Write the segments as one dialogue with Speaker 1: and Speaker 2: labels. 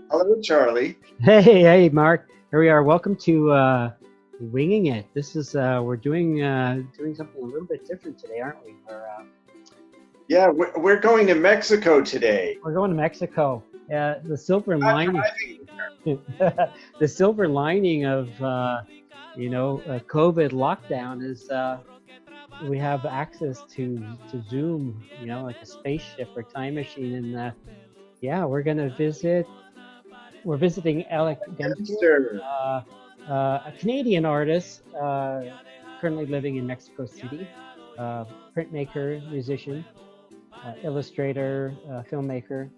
Speaker 1: Hello, Charlie.
Speaker 2: Hey, Mark. Here we are. Welcome to Winging It. This is we're doing something a little bit different today, aren't we?
Speaker 1: Yeah, we're going to Mexico today.
Speaker 2: We're going to Mexico. The silver lining, the silver lining of COVID lockdown is we have access to Zoom. Like a spaceship or time machine, and we're gonna visit. We're visiting Alec Dempster, a Canadian artist currently living in Mexico City, printmaker, musician, illustrator, filmmaker,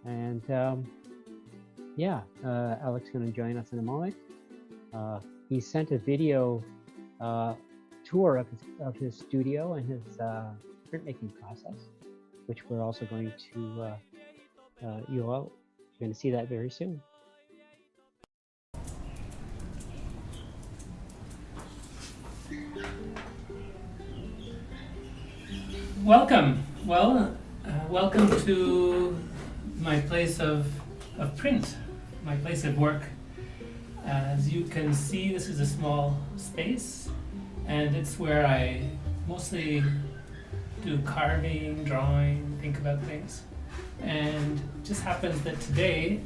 Speaker 2: and Alec's going to join us in a moment. He sent a video tour of his studio and his printmaking process, which we're also going to you're going to see that very soon.
Speaker 3: Welcome. Welcome to my place of print, my place of work. As you can see, this is a small space, and it's where I mostly do carving, drawing, think about things. And it just happens that today,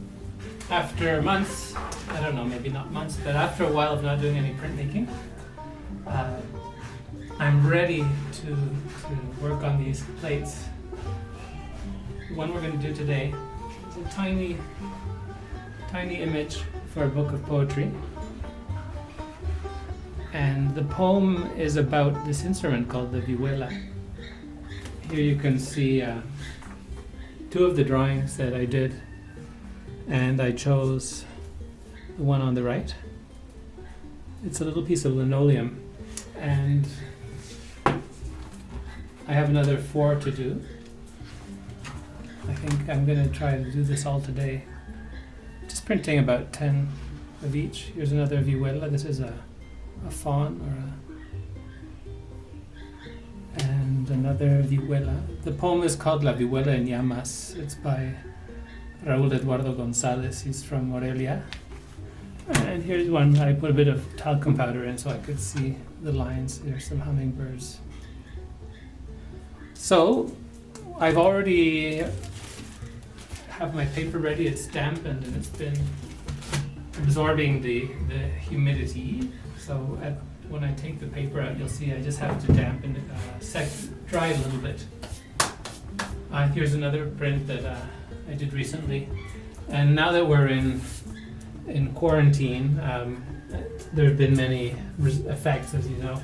Speaker 3: after months, I don't know, maybe not months, but after a while of not doing any printmaking, I'm ready to work on these plates. The one we're going to do today is a tiny image for a book of poetry. And the poem is about this instrument called the vihuela. Here you can see two of the drawings that I did, and I chose the one on the right. It's a little piece of linoleum, and I have another 4 to do. I think I'm going to try to do this all today. Just printing about 10 of each. Here's another vihuela. This is a fawn and another vihuela. The poem is called La Vihuela en Llamas. It's by Raúl Eduardo González. He's from Morelia. And here's one I put a bit of talcum powder in so I could see the lines. There's some hummingbirds. So I've already have my paper ready. It's dampened and it's been absorbing the humidity. So when I take the paper out, you'll see I just have to dampen it, dry it a little bit. Here's another print that I did recently. And now that we're in quarantine, there have been many effects, as you know.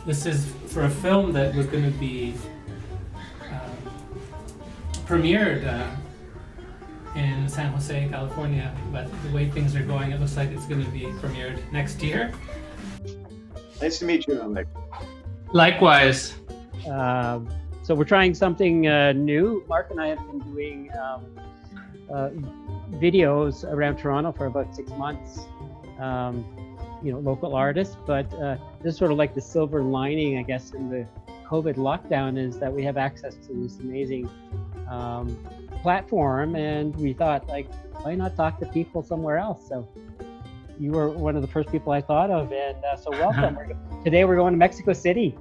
Speaker 3: This is for a film that was going to be premiered in San Jose, California, but the way things are going, it looks like it's going to be premiered next year.
Speaker 1: Nice to meet you, Alec.
Speaker 3: Likewise.
Speaker 2: So we're trying something new. Mark and I have been doing videos around Toronto for about 6 months. Local artists, but this is sort of like the silver lining, I guess, in the COVID lockdown is that we have access to this amazing platform, and we thought, like, why not talk to people somewhere else? So you were one of the first people I thought of, and so welcome. Today we're going to Mexico City.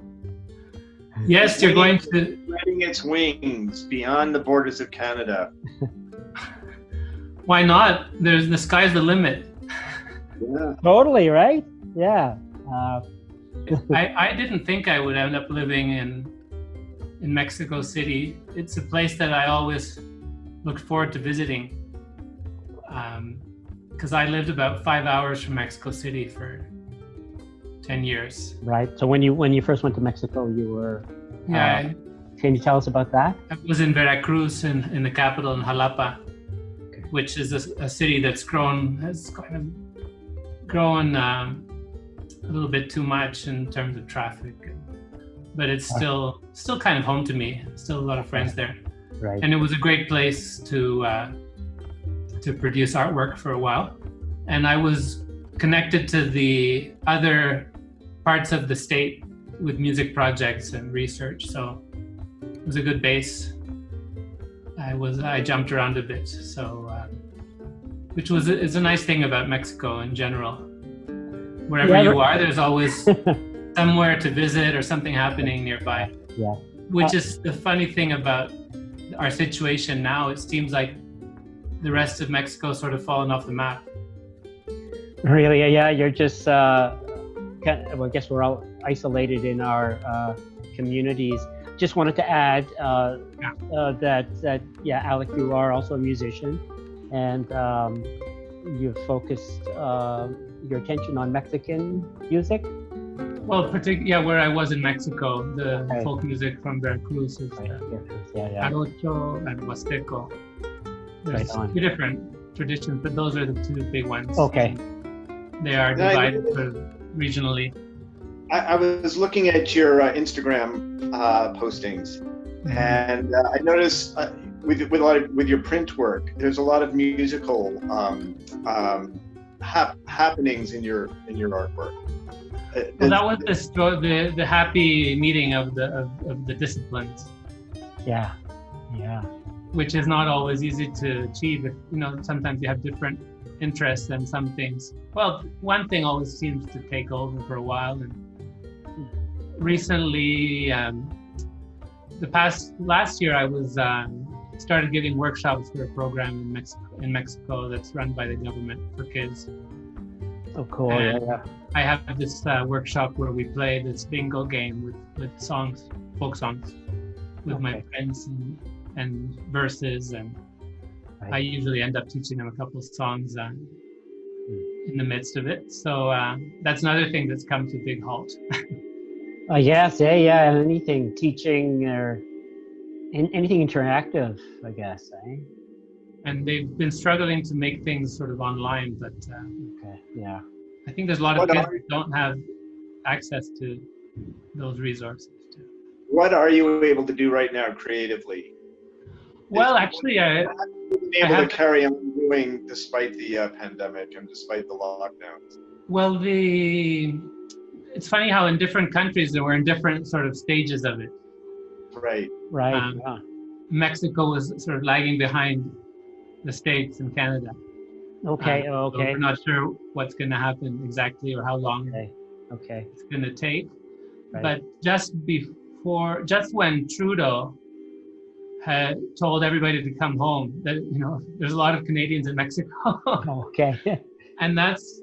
Speaker 3: Yes, you're going to...
Speaker 1: Spreading its wings beyond the borders of Canada.
Speaker 3: Why not? The sky's the limit.
Speaker 1: Yeah.
Speaker 2: Totally, right? Yeah.
Speaker 3: I didn't think I would end up living in Mexico City. It's a place that I always looked forward to visiting, because I lived about 5 hours from Mexico City for 10 years.
Speaker 2: Right. So when you first went to Mexico, you were...
Speaker 3: Yeah.
Speaker 2: Can you tell us about that?
Speaker 3: I was in Veracruz, in the capital, in Jalapa, which is a city has kind of grown a little bit too much in terms of traffic, but it's still kind of home to me. Still a lot of friends there.
Speaker 2: Right.
Speaker 3: And it was a great place to produce artwork for a while. And I was connected to the other parts of the state with music projects and research, so it was a good base. I jumped around a bit, so which is a nice thing about Mexico in general. Wherever
Speaker 2: Yeah,
Speaker 3: you are, there's always somewhere to visit or something happening nearby.
Speaker 2: Yeah.
Speaker 3: Which is the funny thing about our situation now. It seems like the rest of Mexico sort of fallen off the map.
Speaker 2: Really, yeah, you're just, well, I guess we're all isolated in our communities. Just wanted to add that, yeah, Alec, you are also a musician, and you've focused your attention on Mexican music.
Speaker 3: Well, where I was in Mexico, the folk music from Veracruz is Jarocho and Huasteco. There's two different traditions, but those are the two big ones.
Speaker 2: Okay.
Speaker 3: They are divided regionally.
Speaker 1: I was looking at your Instagram postings, and I noticed with your print work, there's a lot of musical happenings in your artwork.
Speaker 3: Well, that was the happy meeting of the disciplines.
Speaker 2: Yeah.
Speaker 3: Which is not always easy to achieve. If, sometimes you have different interests and some things. Well, one thing always seems to take over for a while. And recently, last year, I was started giving workshops for a program in Mexico that's run by the government for kids.
Speaker 2: Oh, cool!
Speaker 3: And
Speaker 2: yeah.
Speaker 3: I have this workshop where we play this bingo game with songs, folk songs, with my friends and verses, and I usually end up teaching them a couple of songs in the midst of it. So that's another thing that's come to a big halt.
Speaker 2: Yes, yeah. Anything teaching or anything interactive, I guess.
Speaker 3: And they've been struggling to make things sort of online, but
Speaker 2: yeah.
Speaker 3: I think there's a lot of kids who don't have access to those resources too.
Speaker 1: What are you able to do right now creatively?
Speaker 3: Well, actually,
Speaker 1: I've been able to carry on doing despite the pandemic and despite the lockdowns.
Speaker 3: Well, it's funny how in different countries we're in different sort of stages of it.
Speaker 1: Right.
Speaker 2: Yeah.
Speaker 3: Mexico was sort of lagging behind the States and Canada.
Speaker 2: Okay.
Speaker 3: So we're not sure what's going to happen exactly or how long it's going to take. Right. But just when Trudeau had told everybody to come home, that there's a lot of Canadians in Mexico. And that's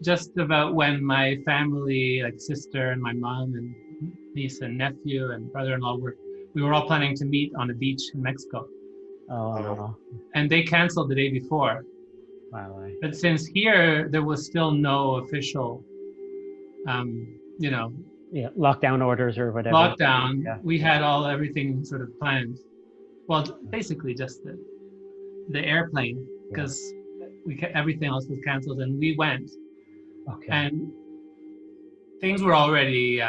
Speaker 3: just about when my family, like sister and my mom and niece and nephew and brother-in-law, we were all planning to meet on a beach in Mexico. And they canceled the day before.
Speaker 2: Wow.
Speaker 3: But since here there was still no official,
Speaker 2: lockdown orders or whatever.
Speaker 3: We had everything sort of planned. Well, basically just the airplane, because everything else was canceled, and we went. And things were already,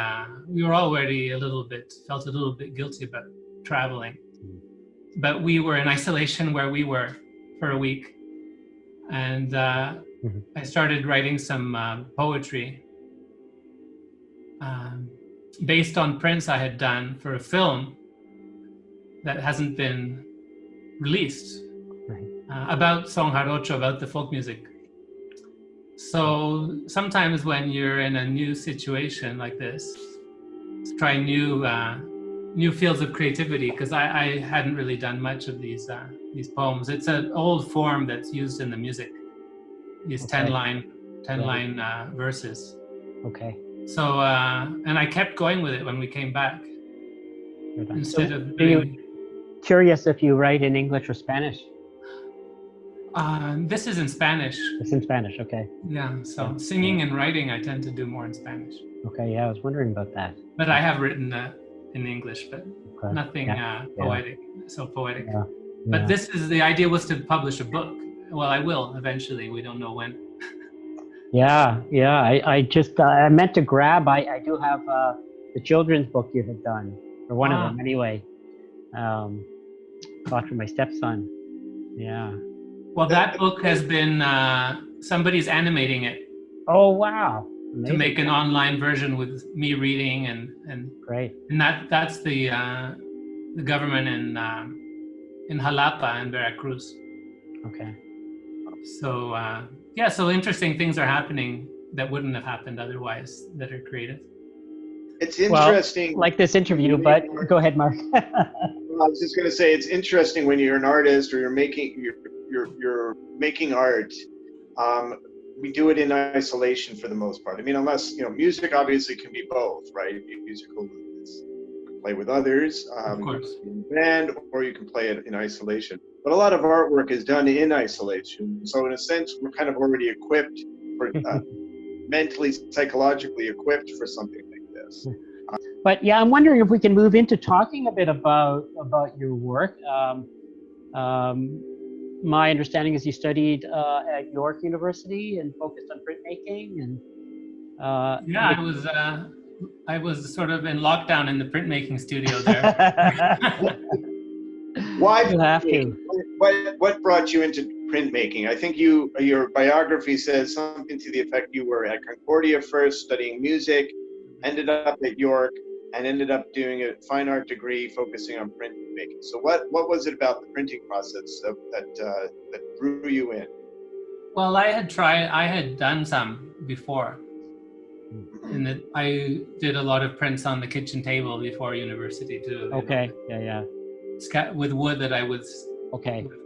Speaker 3: we were already felt a little bit guilty about traveling. But we were in isolation where we were for a week. And I started writing some poetry based on prints I had done for a film that hasn't been released about Song Jarocho, about the folk music. So sometimes when you're in a new situation like this, try new fields of creativity, because I hadn't really done much of these poems. It's an old form that's used in the music, these 10-line verses. So and I kept going with it when we came back. Instead of
Speaker 2: curious if you write in English or Spanish.
Speaker 3: This is in Spanish.
Speaker 2: It's in Spanish, okay.
Speaker 3: Yeah, so singing and writing I tend to do more in Spanish.
Speaker 2: Okay, yeah, I was wondering about that.
Speaker 3: But I have written in English, but nothing poetic, so poetic. But the idea was to publish a book. Well, I will eventually, we don't know when. I meant to grab, I do have the children's book you had done, or one of them anyway. Bought for my stepson. Yeah. Well, that book has been, somebody's animating it.
Speaker 2: Oh, wow. Amazing.
Speaker 3: To make an online version with me reading and
Speaker 2: great.
Speaker 3: And that's the government in Jalapa in Veracruz.
Speaker 2: Okay.
Speaker 3: So yeah, so interesting things are happening that wouldn't have happened otherwise that are creative.
Speaker 1: It's interesting.
Speaker 2: Well, like this interview, but go ahead, Mark.
Speaker 1: I was just going to say, it's interesting when you're an artist or you're making art. We do it in isolation for the most part. I mean, unless, music obviously can be both, right? Musical is, you can play with others,
Speaker 3: Of course.
Speaker 1: in a band, or you can play it in isolation. But a lot of artwork is done in isolation. So in a sense, we're kind of already equipped for, mentally, psychologically equipped for something like this.
Speaker 2: But yeah, I'm wondering if we can move into talking a bit about your work. My understanding is you studied at York University and focused on printmaking, and
Speaker 3: I was sort of in lockdown in the printmaking studio there.
Speaker 1: Why?
Speaker 2: You have to.
Speaker 1: What brought you into printmaking? I think your biography says something to the effect you were at Concordia first studying music, ended up at York, and ended up doing a fine art degree focusing on printmaking. So what was it about the printing process that drew you in?
Speaker 3: Well, I had done some before. And that I did a lot of prints on the kitchen table before university too.
Speaker 2: Okay, yeah.
Speaker 3: With wood that I would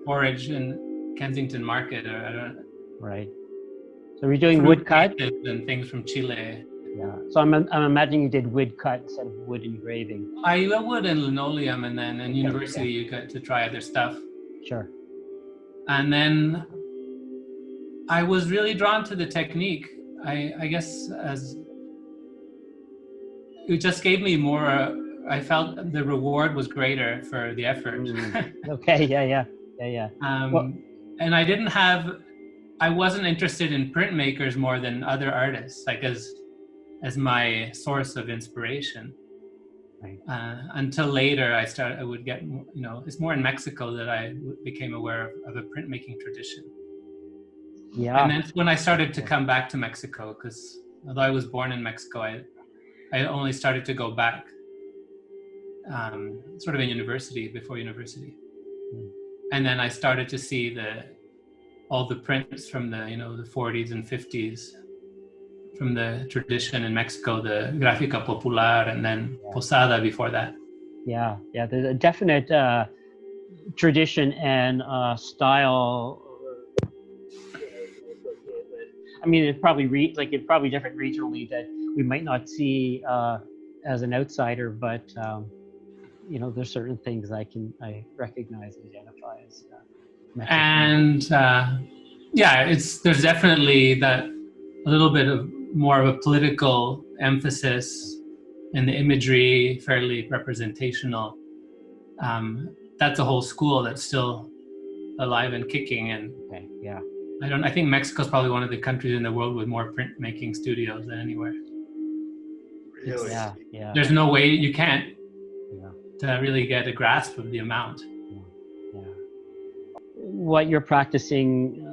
Speaker 3: forage in Kensington Market, or I don't know.
Speaker 2: Right. So we're doing woodcut
Speaker 3: and things from Chile.
Speaker 2: Yeah. So I'm imagining you did woodcut instead of wood engraving.
Speaker 3: I wood and linoleum, and then in university you got to try other stuff.
Speaker 2: Sure.
Speaker 3: And then I was really drawn to the technique. I guess as it just gave me more. I felt the reward was greater for the effort.
Speaker 2: Okay. Yeah.
Speaker 3: And I wasn't interested in printmakers more than other artists, like as my source of inspiration.
Speaker 2: Right.
Speaker 3: Until later, I would get, it's more in Mexico that I became aware of a printmaking tradition.
Speaker 2: Yeah.
Speaker 3: And then when I started to come back to Mexico, because although I was born in Mexico, I only started to go back sort of in university, before university. And then I started to see all the prints from the 40s and 50s from the tradition in Mexico, the Gráfica Popular, and then Posada before that.
Speaker 2: Yeah, there's a definite tradition and style. I mean, it's probably different regionally that we might not see as an outsider, but there's certain things I recognize and identify as Mexican.
Speaker 3: And there's definitely that a little bit of more of a political emphasis in the imagery, fairly representational. That's a whole school that's still alive and kicking. And I think Mexico's probably one of the countries in the world with more printmaking studios than anywhere.
Speaker 1: Really?
Speaker 2: Yeah.
Speaker 3: There's no way you can't to really get a grasp of the amount.
Speaker 2: Yeah. What you're practicing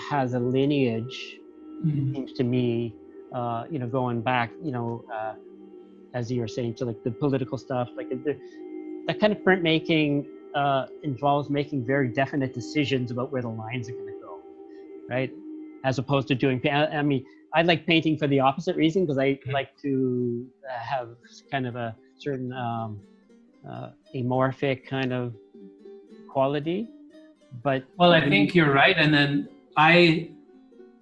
Speaker 2: has a lineage, it seems to me, going back, as you were saying, to like the political stuff, like that kind of printmaking involves making very definite decisions about where the lines are going to go, right? As opposed to doing, I mean, I like painting for the opposite reason, because I like to have kind of a certain amorphic kind of quality. But
Speaker 3: I think you're right. And then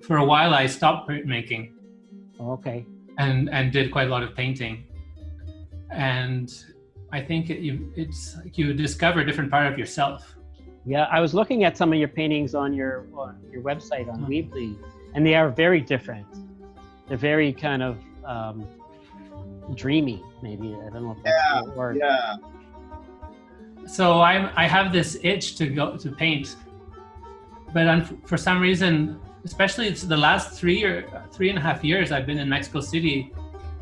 Speaker 3: for a while, I stopped printmaking.
Speaker 2: Okay.
Speaker 3: And did quite a lot of painting. And I think it's like you discover a different part of yourself.
Speaker 2: Yeah, I was looking at some of your paintings on your website on Weebly, and they are very different. They're very kind of dreamy, maybe. I don't know if that's the word.
Speaker 1: Yeah.
Speaker 3: So I have this itch to go to paint, but for some reason, especially it's the last 3.5 years I've been in Mexico City,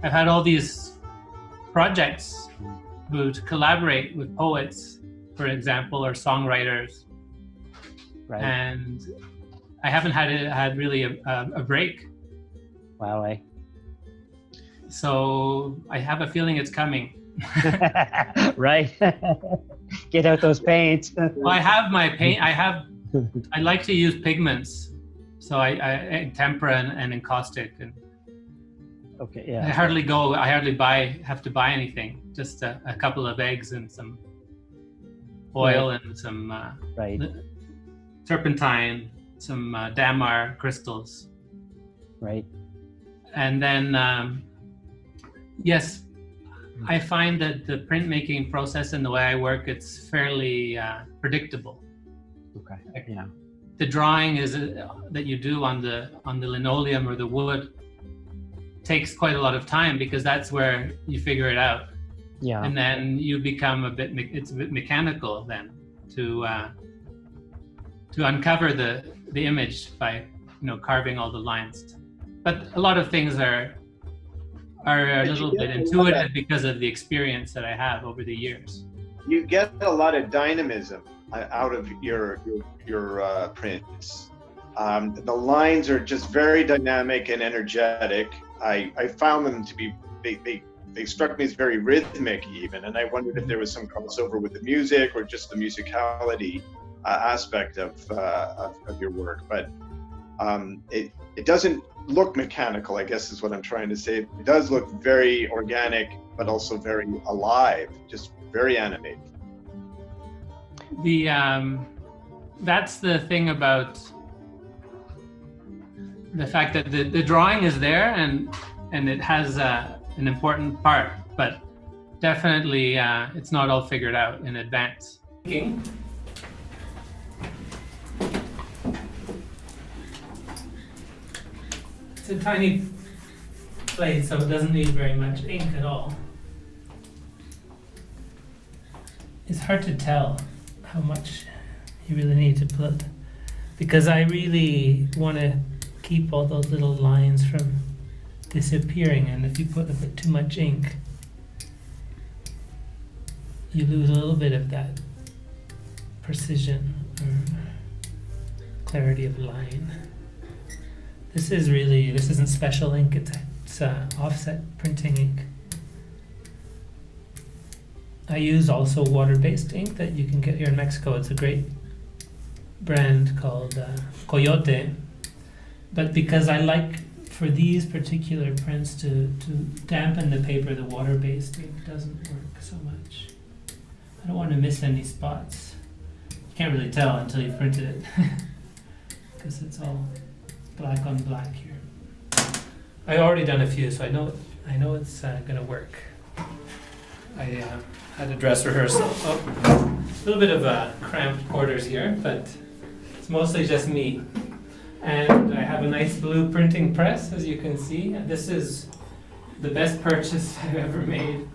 Speaker 3: I've had all these projects to collaborate with poets, for example, or songwriters.
Speaker 2: Right. And
Speaker 3: I haven't had really a break.
Speaker 2: Wow.
Speaker 3: So I have a feeling it's coming.
Speaker 2: Right. Get out those paints.
Speaker 3: Well, I have my paint. I like to use pigments So I tempera and encaustic, and
Speaker 2: Okay, yeah.
Speaker 3: I hardly have to buy anything. Just a couple of eggs and some oil and some
Speaker 2: Right.
Speaker 3: turpentine, some damar crystals.
Speaker 2: Right.
Speaker 3: And then, yes, I find that the printmaking process and the way I work, it's fairly predictable.
Speaker 2: Okay. Yeah.
Speaker 3: The drawing is that you do on the linoleum or the wood takes quite a lot of time, because that's where you figure it out.
Speaker 2: Yeah.
Speaker 3: And then you become it's a bit mechanical then to uncover the image by carving all the lines. But a lot of things are a little bit intuitive because of the experience that I have over the years.
Speaker 1: You get a lot of dynamism out of your prints. The lines are just very dynamic and energetic. I found them to be, they struck me as very rhythmic even, and I wondered if there was some crossover with the music or just the musicality aspect of your work. But it doesn't look mechanical, I guess is what I'm trying to say. It does look very organic, but also very alive, just very animated.
Speaker 3: That's the thing about the fact that the drawing is there and it has an important part, but definitely it's not all figured out in advance. It's a tiny plate, so it doesn't need very much ink at all. It's hard to tell how much you really need to put, because I really want to keep all those little lines from disappearing, and if you put a bit too much ink, you lose a little bit of that precision or clarity of line. This isn't special ink, it's offset printing ink. I use also water-based ink that you can get here in Mexico. It's a great brand called Coyote. But because I like, for these particular prints, to dampen the paper, the water-based ink doesn't work so much. I don't want to miss any spots. You can't really tell until you printed it, because it's all black on black here. I already done a few, so I know it's gonna work. I had a dress rehearsal. A little bit of cramped quarters here, but it's mostly just me. And I have a nice blue printing press, as you can see. This is the best purchase I've ever made,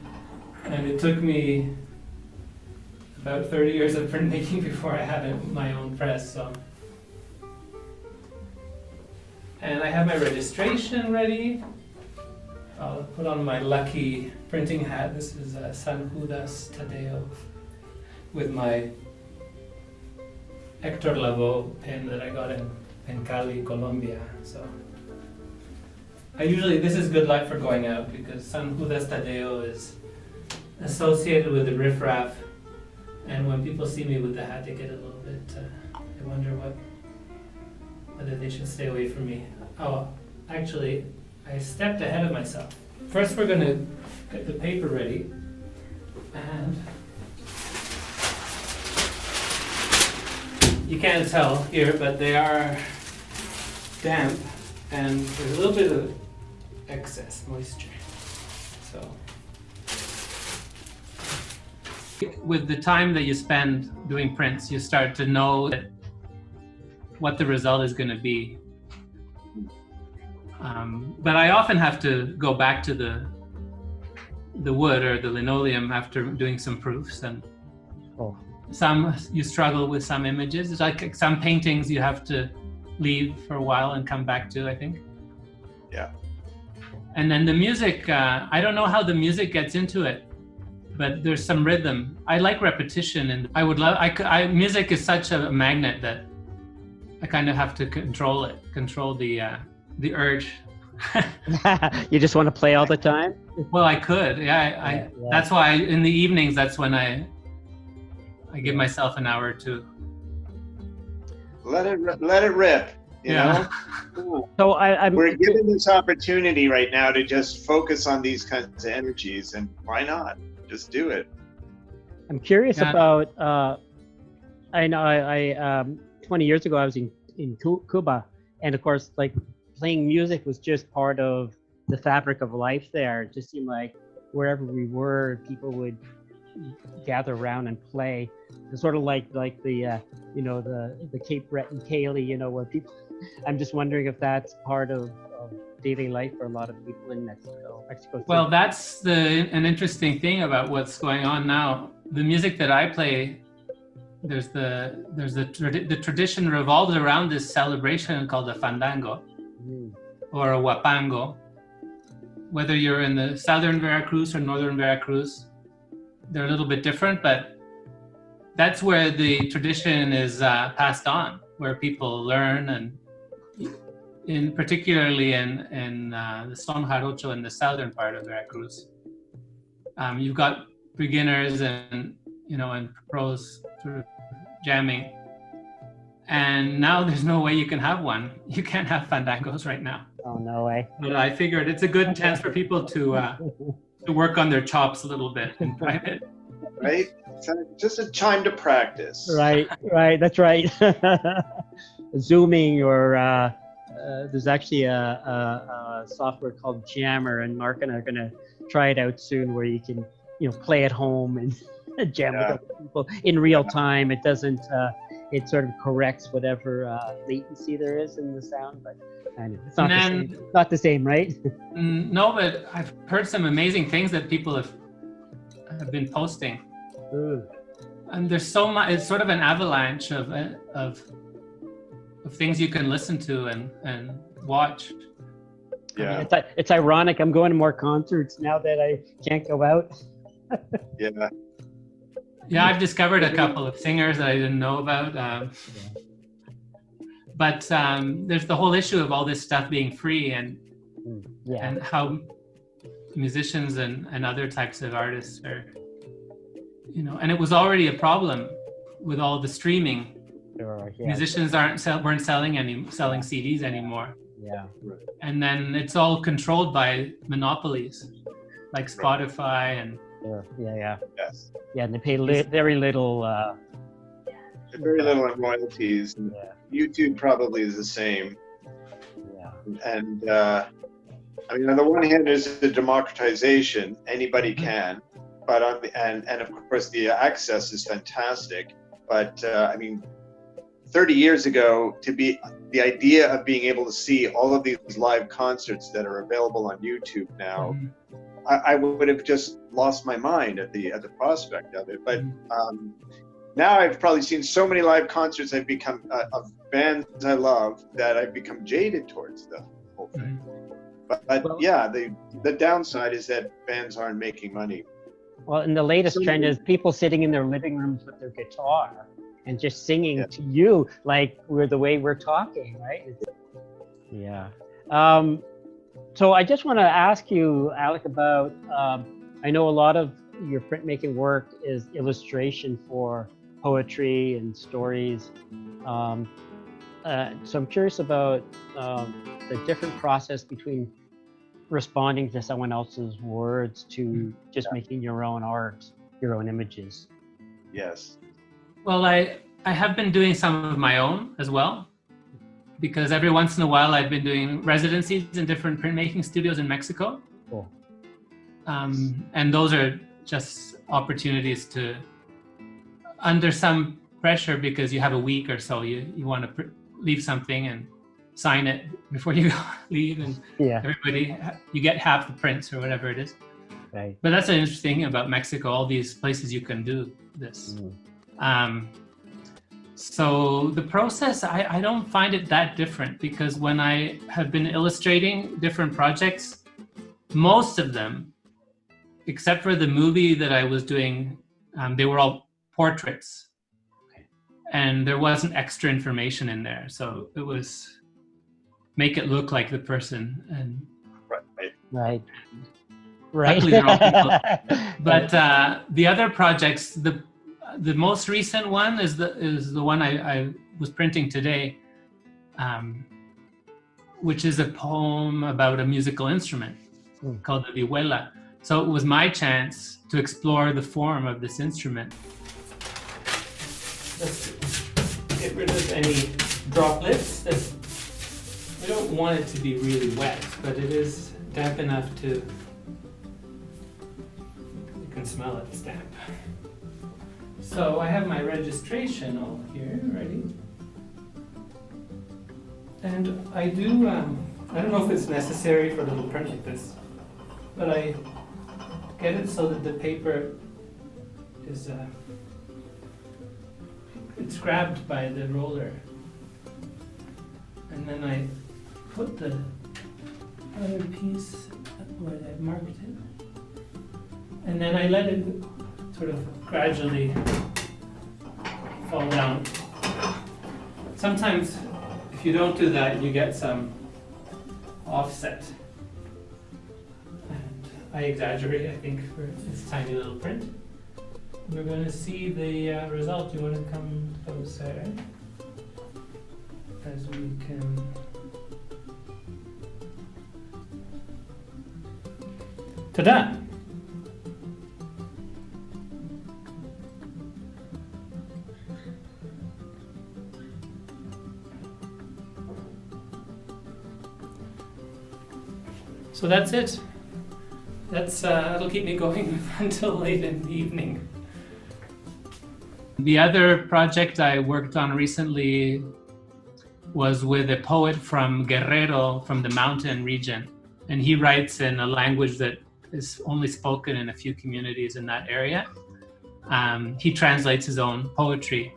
Speaker 3: and it took me about 30 years of printmaking before I had my own press. So. And I have my registration ready. I'll put on my lucky printing hat. This is San Judas Tadeo with my Hector Lavoe pen that I got in Cali, Colombia. So this is good luck for going out, because San Judas Tadeo is associated with the riffraff, and when people see me with the hat, they get a little bit, they wonder whether they should stay away from me. Oh, actually, I stepped ahead of myself. First, we're going to get the paper ready, and you can't tell here, but they are damp, and there's a little bit of excess moisture. So, with the time that you spend doing prints, you start to know what the result is going to be. But I often have to go back to the wood or the linoleum after doing some proofs, and some you struggle with some images. It's like some paintings you have to leave for a while and come back to, I think.
Speaker 1: Yeah.
Speaker 3: And then the music, I don't know how the music gets into it, but there's some rhythm. I like repetition, and I would love. Music is such a magnet that I kind of have to control the urge.
Speaker 2: You just want to play all the time?
Speaker 3: Well, I could. Yeah. That's why in the evenings, that's when I give myself an hour or two.
Speaker 1: Let it rip. You know? Cool.
Speaker 2: So
Speaker 1: We're given this opportunity right now to just focus on these kinds of energies, and why not? Just do it.
Speaker 2: I'm curious about, I know I 20 years ago I was in Cuba, and of course, like, playing music was just part of the fabric of life there. It just seemed like wherever we were, people would gather around and play. It's sort of like the you know, the Cape Breton Cayley, you know, where people, I'm just wondering if that's part of daily life for a lot of people in Mexico City.
Speaker 3: Well, that's an interesting thing about what's going on now. The music that I play, the tradition revolves around this celebration called a fandango or a huapango. Whether you're in the southern Veracruz or northern Veracruz, they're a little bit different, but that's where the tradition is passed on, where people learn, and particularly in the son jarocho in the southern part of Veracruz. You've got beginners and pros sort of jamming, and now there's no way you can have one. You can't have fandangos right now.
Speaker 2: Oh, no way.
Speaker 3: But I figured it's a good chance for people to work on their chops a little bit in private.
Speaker 1: Right? It's just a time to practice.
Speaker 2: Right, that's right. Zooming, or there's actually a software called Jammer, and Marc and I are going to try it out soon, where you can, play at home and jam with other people in real time. It doesn't, it sort of corrects whatever latency there is in the sound, but it's not the same, right?
Speaker 3: No, but I've heard some amazing things that people have been posting.
Speaker 2: Ooh.
Speaker 3: And there's so much. It's sort of an avalanche of things you can listen to and watch.
Speaker 1: Yeah,
Speaker 2: I mean, it's ironic. I'm going to more concerts now that I can't go out.
Speaker 3: Yeah, I've discovered a couple of singers that I didn't know about. But there's the whole issue of all this stuff being free, and how musicians and other types of artists are, and it was already a problem with all the streaming.
Speaker 2: Sure, yeah.
Speaker 3: Musicians weren't selling CDs anymore.
Speaker 2: Yeah.
Speaker 3: And then it's all controlled by monopolies like Spotify and.
Speaker 2: Yeah.
Speaker 1: Yes.
Speaker 2: Yeah, and they pay very little.
Speaker 1: Very little in royalties. And YouTube probably is the same.
Speaker 2: Yeah.
Speaker 1: And I mean, on the one hand, there's the democratization; anybody can. But and of course, the access is fantastic. But I mean, 30 years ago, the idea of being able to see all of these live concerts that are available on YouTube now. Mm-hmm. I would have just lost my mind at the prospect of it. But now I've probably seen so many live concerts I've become of bands I love that I've become jaded towards the whole thing. But the downside is that bands aren't making money.
Speaker 2: Well, and the latest trend is people sitting in their living rooms with their guitar and just singing to you like the way we're talking, right? Yeah. So I just want to ask you, Alec, about, I know a lot of your printmaking work is illustration for poetry and stories. So I'm curious about the different process between responding to someone else's words to just making your own art, your own images.
Speaker 1: Yes.
Speaker 3: Well, I have been doing some of my own as well, because every once in a while I've been doing residencies in different printmaking studios in Mexico.
Speaker 2: Cool.
Speaker 3: And those are just opportunities to, under some pressure, because you have a week or so, you want to leave something and sign it before you leave, and everybody, you get half the prints or whatever it is.
Speaker 2: Right.
Speaker 3: But that's an interesting thing about Mexico, all these places you can do this. So the process, I don't find it that different, because when I have been illustrating different projects, most of them, except for the movie that I was doing, they were all portraits. And there wasn't extra information in there. So it was make it look like the person. And
Speaker 2: Right.
Speaker 3: luckily they're all people. But the other projects, the most recent one is the one I was printing today. which is a poem about a musical instrument called the vihuela. So it was my chance to explore the form of this instrument. Let's get rid of any droplets. We don't want it to be really wet, but it is damp enough to, you can smell it, it's damp. So I have my registration all here ready. And I do, I don't know if it's necessary for a little print like this, but I get it so that the paper is, it's grabbed by the roller. And then I put the other piece where I've marked it. And then I let it sort of gradually fall down. Sometimes if you don't do that, you get some offset. And I exaggerate, I think, for this tiny little print. We're going to see the result. You want to come closer as we can. Ta-da! So that's it. That'll keep me going until late in the evening. The other project I worked on recently was with a poet from Guerrero, from the mountain region. And he writes in a language that is only spoken in a few communities in that area. He translates his own poetry.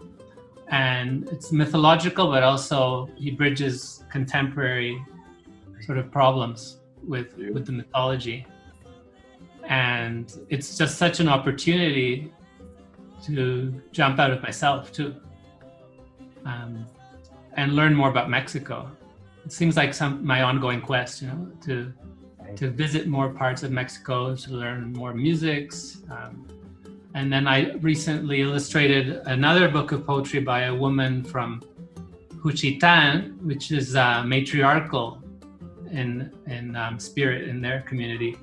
Speaker 3: And it's mythological, but also he bridges contemporary sort of problems with the mythology. And it's just such an opportunity to jump out of myself too, and learn more about Mexico. It seems like my ongoing quest, to visit more parts of Mexico, to learn more musics. And then I recently illustrated another book of poetry by a woman from Juchitán, which is matriarchal in spirit in their community.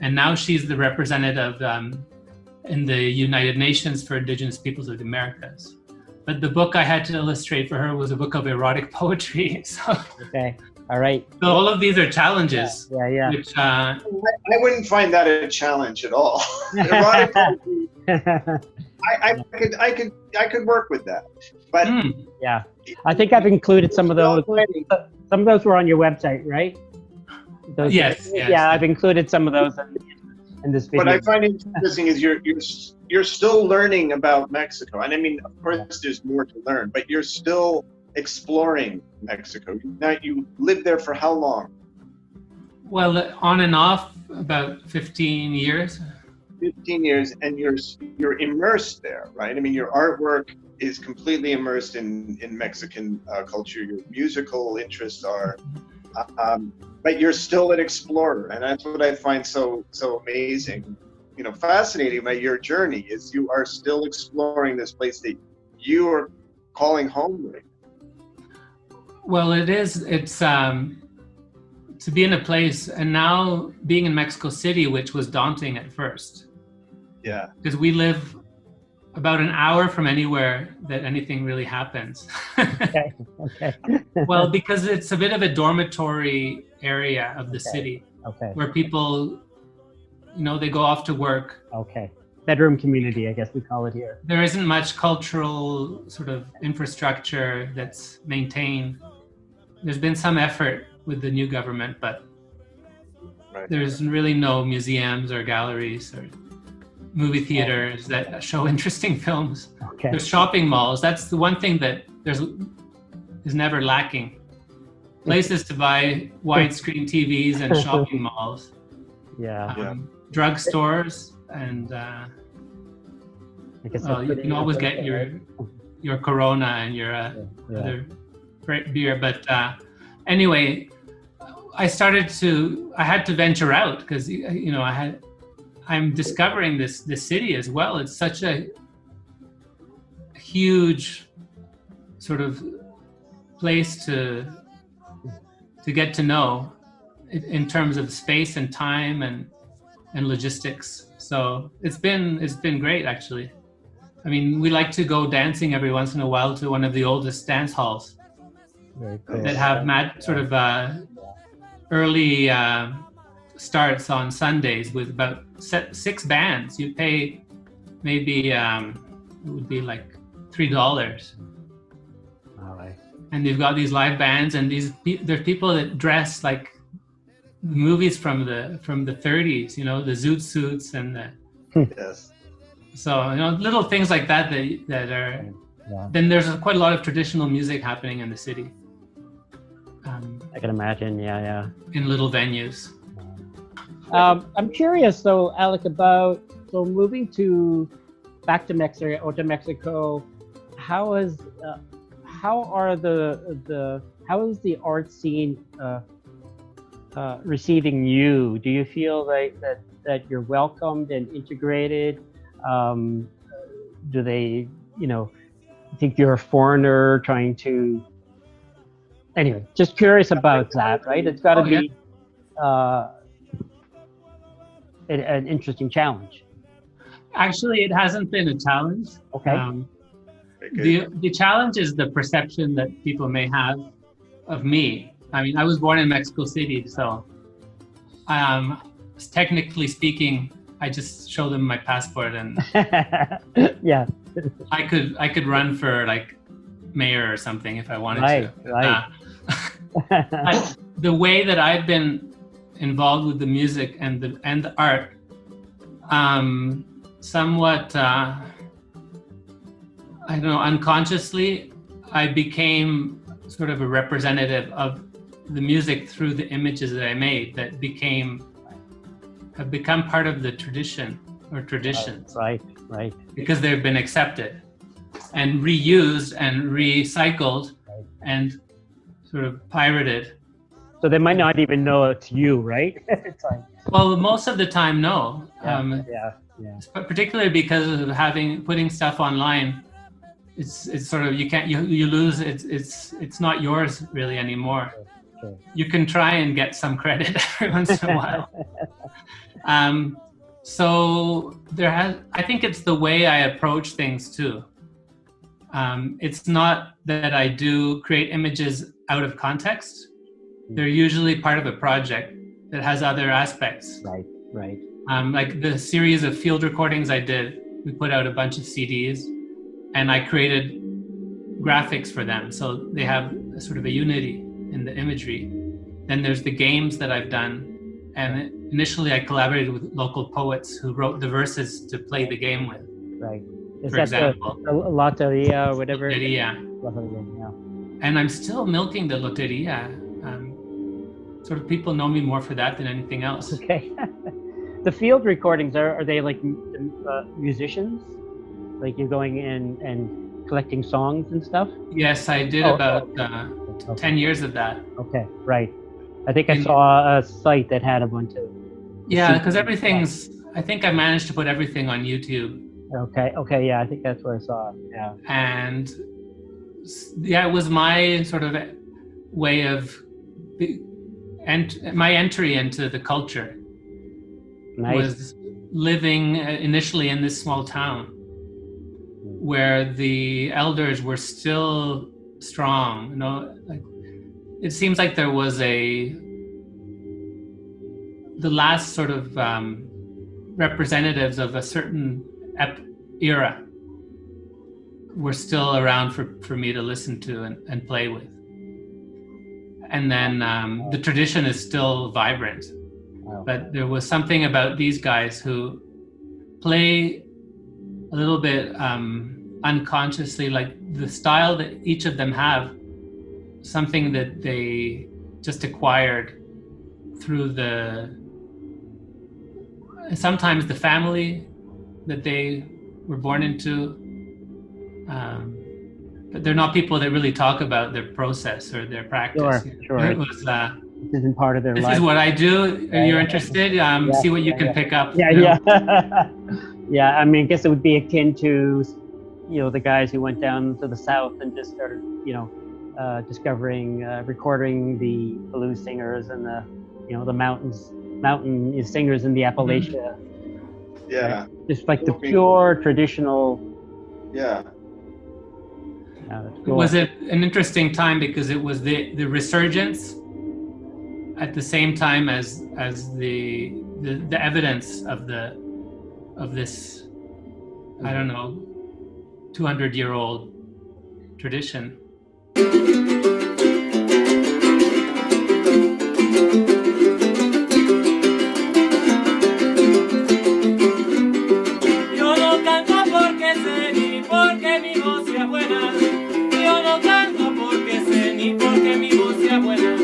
Speaker 3: And now she's the representative in the United Nations for Indigenous Peoples of the Americas. But the book I had to illustrate for her was a book of erotic poetry. So,
Speaker 2: okay, all right.
Speaker 3: So all of these are challenges.
Speaker 2: Yeah.
Speaker 1: Which, I wouldn't find that a challenge at all. Erotic poetry, I could work with that. But
Speaker 2: yeah, I think I've included some of those. Some of those were on your website, right?
Speaker 3: Yes.
Speaker 2: Yeah, I've included some of those in this video.
Speaker 1: What I find interesting is you're still learning about Mexico, and I mean, of course, there's more to learn, but you're still exploring Mexico. Now, you lived there for how long?
Speaker 3: Well, on and off, about 15 years.
Speaker 1: 15 years, and you're immersed there, right? I mean, your artwork is completely immersed in Mexican culture. Your musical interests are, but you're still an explorer, and that's what I find so amazing, fascinating about your journey is you are still exploring this place that you are calling home right now.
Speaker 3: Well, it's to be in a place, and now being in Mexico City, which was daunting at first.
Speaker 1: Yeah.
Speaker 3: Because we live about an hour from anywhere that anything really happens.
Speaker 2: Okay.
Speaker 3: Well, because it's a bit of a dormitory area of the city, where people, they go off to work.
Speaker 2: Okay. Bedroom community, I guess we call it here.
Speaker 3: There isn't much cultural sort of infrastructure that's maintained. There's been some effort with the new government, but there's really no museums or galleries or movie theaters that show interesting films.
Speaker 2: Okay.
Speaker 3: There's shopping malls. That's the one thing that is never lacking. Places to buy widescreen TVs and shopping malls.
Speaker 2: Yeah.
Speaker 3: Drugstores and
Speaker 2: I guess
Speaker 3: you can always get your Corona and your other beer. But anyway, I had to venture out because I'm discovering this city as well. It's such a huge sort of place to to get to know in terms of space and time and logistics. So it's been great, actually. I mean, we like to go dancing every once in a while to one of the oldest dance halls that have sort of early starts on Sundays with about 6 bands. You pay maybe it would be like $3.
Speaker 2: All right.
Speaker 3: And they've got these live bands, and there's people that dress like movies from the 30s, you know, the zoot suits and the
Speaker 1: Yes.
Speaker 3: so, you know, little things like that are.
Speaker 2: Yeah.
Speaker 3: Then there's quite a lot of traditional music happening in the city.
Speaker 2: I can imagine. Yeah.
Speaker 3: In little venues.
Speaker 2: I'm curious though, Alec, about moving back to Mexico or to Mexico. How is the art scene receiving you? Do you feel like that you're welcomed and integrated? Do they, think you're a foreigner trying to? Anyway, just curious about that, right? It's got to be an interesting challenge.
Speaker 3: Actually, it hasn't been a challenge.
Speaker 2: Okay.
Speaker 3: The challenge is the perception that people may have of me. I mean, I was born in Mexico City, so technically speaking, I just show them my passport and
Speaker 2: yeah,
Speaker 3: I could run for like mayor or something if I wanted to.
Speaker 2: Right.
Speaker 3: The way that I've been involved with the music and the art, somewhat, I don't know, unconsciously, I became sort of a representative of the music through the images that I made that have become part of the tradition or traditions.
Speaker 2: Right.
Speaker 3: Because they've been accepted and reused and recycled and sort of pirated.
Speaker 2: So they might not even know it's you, right? It's like,
Speaker 3: well, most of the time, no.
Speaker 2: Yeah.
Speaker 3: Particularly because of putting stuff online, it's sort of you lose it's not yours really anymore.
Speaker 2: Sure.
Speaker 3: You can try and get some credit every once in a while. So I think it's the way I approach things too. It's not that I do create images out of context. They're usually part of a project that has other aspects.
Speaker 2: Right.
Speaker 3: Like the series of field recordings I did, we put out a bunch of CDs and I created graphics for them. So they have sort of a unity in the imagery. Then there's the games that I've done. And initially I collaborated with local poets who wrote the verses to play the game with.
Speaker 2: Right.
Speaker 3: For example.
Speaker 2: The Loteria or whatever?
Speaker 3: Loteria.
Speaker 2: Yeah.
Speaker 3: And I'm still milking the Loteria. Sort of people know me more for that than anything else.
Speaker 2: Okay. The field recordings, are they like musicians? Like you're going in and collecting songs and stuff?
Speaker 3: Yes, I did about 10 years of that.
Speaker 2: Okay, right. I think I saw a site that had a bunch of...
Speaker 3: Yeah, because I think I managed to put everything on YouTube.
Speaker 2: Okay, yeah, I think that's where I saw it, yeah.
Speaker 3: And yeah, it was my sort of way of... my entry into the culture.
Speaker 2: Nice.
Speaker 3: Was living initially in this small town where the elders were still strong. Like it seems like there was the last sort of representatives of a certain era were still around for me to listen to and play with. And then the tradition is still vibrant.
Speaker 2: Wow.
Speaker 3: But there was something about these guys who play a little bit unconsciously, like the style that each of them have, something that they just acquired through sometimes the family that they were born into. But they're not people that really talk about their process or their practice.
Speaker 2: Sure.
Speaker 3: It was,
Speaker 2: this isn't part of their life.
Speaker 3: This is what I do. You're interested? See what you can pick up.
Speaker 2: Yeah. Yeah, I mean, I guess it would be akin to, the guys who went down to the south and just started, discovering, recording the blues singers and the mountain singers in the Appalachia.
Speaker 1: Yeah.
Speaker 2: Right? Just like the pure traditional.
Speaker 1: Yeah.
Speaker 2: Cool.
Speaker 3: Was it an interesting time because it was the resurgence at the same time as the evidence of this, I don't know, 200-year-old tradition.
Speaker 4: Yo no canto porque sé ni porque mi voz sea buena. Yo no canto porque sé ni porque mi voz sea buena.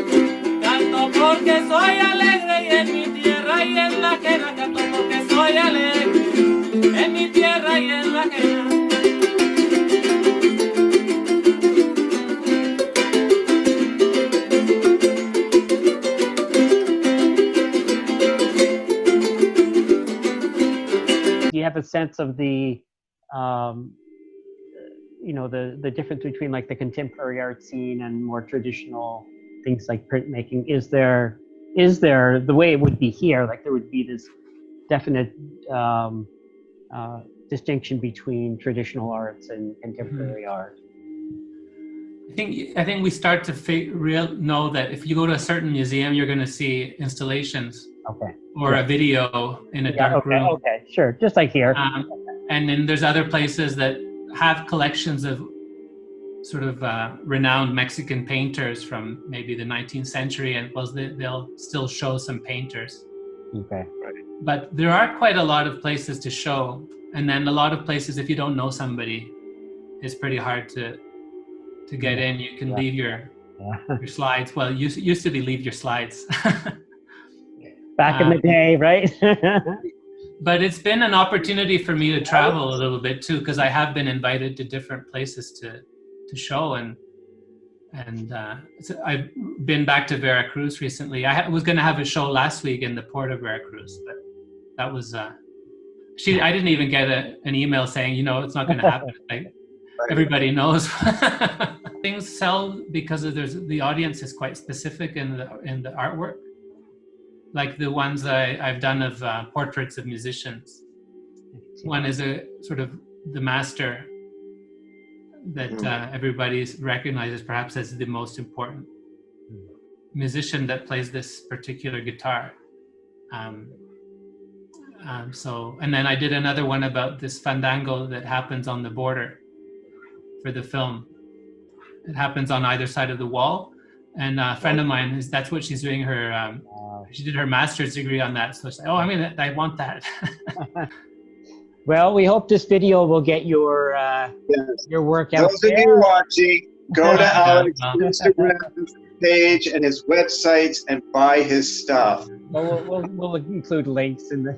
Speaker 4: Canto porque soy alegre y en mi tierra y en la ajena. Canto porque soy alegre en mi tierra y en la ajena.
Speaker 2: Do you have a sense of the the difference between like the contemporary art scene and more traditional things like printmaking? Is there the way it would be here, like there would be this definite distinction between traditional arts and contemporary art?
Speaker 3: I think we start to know that if you go to a certain museum, you're going to see installations.
Speaker 2: Okay.
Speaker 3: Or a video in a dark room.
Speaker 2: Okay, sure. Just like here.
Speaker 3: And then there's other places that have collections of sort of renowned Mexican painters from maybe the 19th century, and they'll still show some painters.
Speaker 2: Okay.
Speaker 3: But there are quite a lot of places to show, and then a lot of places, if you don't know somebody, it's pretty hard to get in. You can leave your slides. Well, used to be leave your slides.
Speaker 2: Back in the day, right?
Speaker 3: But it's been an opportunity for me to travel a little bit too, because I have been invited to different places to show, and so I've been back to Veracruz recently. I was going to have a show last week in the port of Veracruz, but that was I didn't even get an email saying, it's not going to happen. Like, everybody knows. Things sell because the audience is quite specific in the artwork. Like the ones I've done of portraits of musicians. One is a sort of the master that everybody recognizes perhaps as the most important musician that plays this particular guitar. And then I did another one about this fandango that happens on the border for the film. It happens on either side of the wall. And a friend of mine, that's what she's doing she did her master's degree on that. So she's like, I want that.
Speaker 2: Well, we hope this video will get your work out
Speaker 1: Those of you watching, go to Alec's Instagram page and his websites and buy his stuff.
Speaker 2: We'll include links in the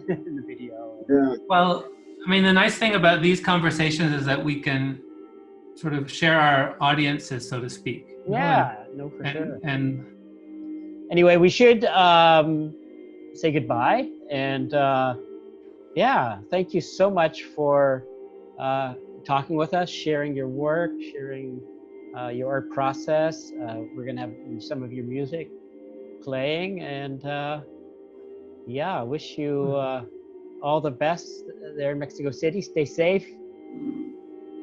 Speaker 2: video.
Speaker 1: Yeah.
Speaker 3: Well, the nice thing about these conversations is that we can sort of share our audiences, so to speak.
Speaker 2: Yeah, for sure.
Speaker 3: And
Speaker 2: anyway, we should say goodbye. And thank you so much for talking with us, sharing your work, sharing your art process. We're going to have some of your music playing. And wish you all the best there in Mexico City. Stay safe.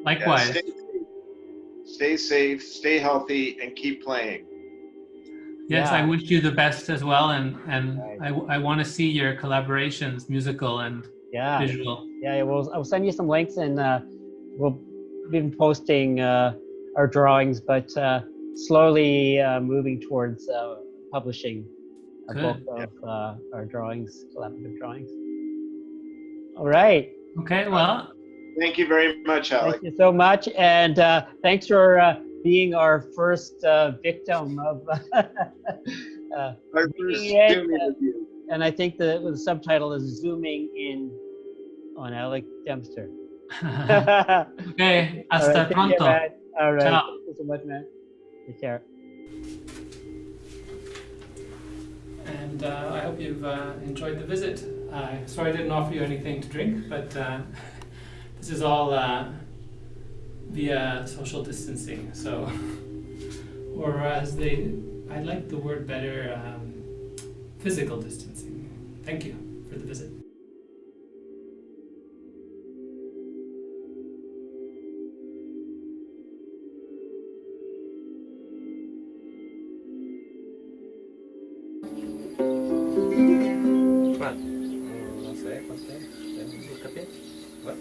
Speaker 3: Likewise.
Speaker 1: Yeah, stay safe, stay healthy, and keep playing.
Speaker 3: Yes, I wish you the best as well, and
Speaker 2: Right.
Speaker 3: I want to see your collaborations, musical and visual.
Speaker 2: Yeah, I'll send you some links, and we'll be posting our drawings, but slowly moving towards publishing both of our drawings, collaborative drawings. All right.
Speaker 3: Okay, well.
Speaker 1: Thank you very much, Alec.
Speaker 2: Thank you so much, and thanks for being our first victim of
Speaker 1: Our first Zoom interview.
Speaker 2: And I think the subtitle is Zooming In on Alec Dempster.
Speaker 3: Okay, hasta pronto.
Speaker 2: All right,
Speaker 3: Ciao.
Speaker 2: thank you so much, man. Take care.
Speaker 3: And I hope you've enjoyed the visit. Sorry I didn't offer you anything to drink, but this is all via social distancing, so or I like the word better, physical distancing. Thank you for the visit.
Speaker 5: ¿Cuál? No sé, ¿cuál es? Búscate. ¿Cuál?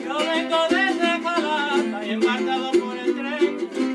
Speaker 4: Yo vengo desde Jalapa y embarcado por el tren.